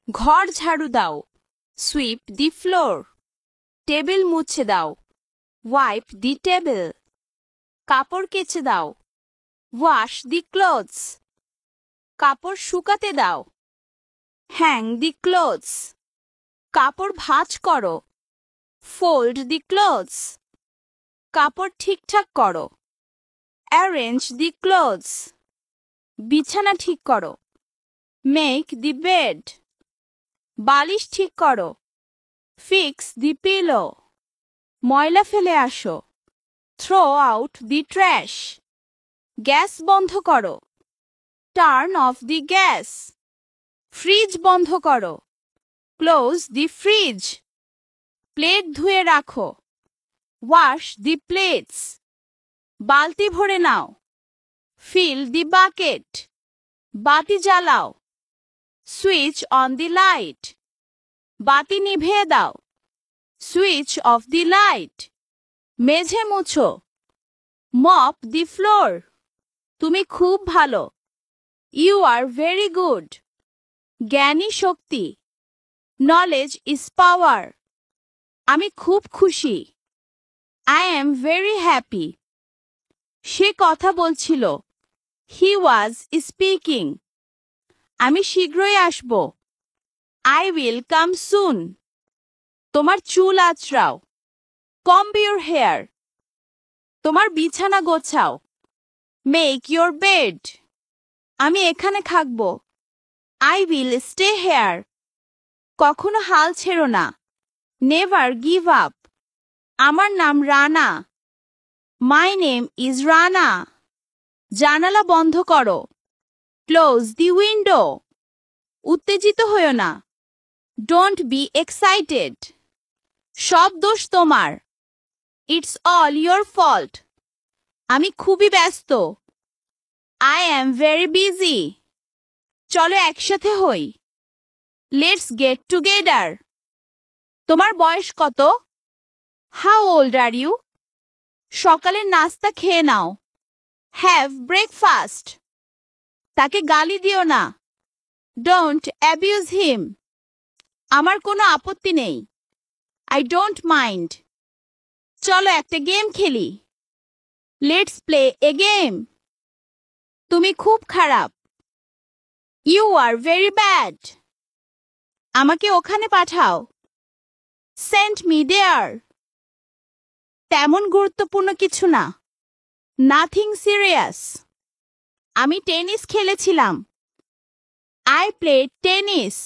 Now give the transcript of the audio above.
ঘর ঝাড়ু দাও। সুইপ দি ফ্লোর। টেবিল মুছে দাও। Wipe the table. কাপড় কেচে দাও। Wash the clothes. কাপড় শুকাতে দাও। Hang the clothes. কাপড় ভাঁজ করো। Fold the clothes. কাপড় ঠিকঠাক করো। Arrange the clothes. বিছানা ঠিক করো। Make the bed. বালিশ ঠিক করো। Fix the pillow. ময়লা ফেলে আসো। Throw out the trash. Gas বন্ধ করো। Turn off the gas. Fridge বন্ধ করো। Close the fridge. প্লেট ধুয়ে রাখো। Wash the plates. বালতি ভরে নাও। Fill the bucket. বাতি জ্বালাও। Switch on the light. বাতি নিভিয়ে দাও। Switch off the light. মেঝে মুছো। Mop the floor. তুমি খুব ভালো। You are very good. জ্ঞানী শক্তি। Knowledge is power. আমি খুব খুশি। I am very happy. সে কথা বলছিল। He was speaking. আমি শীঘ্রই আসব। I will come soon. তোমার চুল আঁচড়াও। কম্ব ইউর হেয়ার। তোমার বিছানা গোছাও। Make your bed. আমি এখানে থাকব। I will stay here. কখনো হাল ছেড়ো না। Never give up. আমার নাম Rana. My name is Rana. জানালা বন্ধ করো। Close the window. উত্তেজিত হয়ো না। Don't be excited. সব দোষ তোমার। It's all your fault. আমি খুবই ব্যস্ত। I am very busy. চলো একসাথে হই। Let's get together. তোমার বয়স কত? How old are you? সকালের নাস্তা খেয়ে নাও। Have breakfast. তাকে গালি দিও না। Don't abuse him. আমার কোনো আপত্তি নেই। I don't mind. চলো একটা গেম খেলি। Let's play a game. তুমি খুব খারাপ। You are very bad. আমাকে ওখানে পাঠাও। সেন্ড মি দেয়ার। তেমন গুরুত্বপূর্ণ কিছু না। Nothing serious. আমি টেনিস খেলেছিলাম। I played tennis.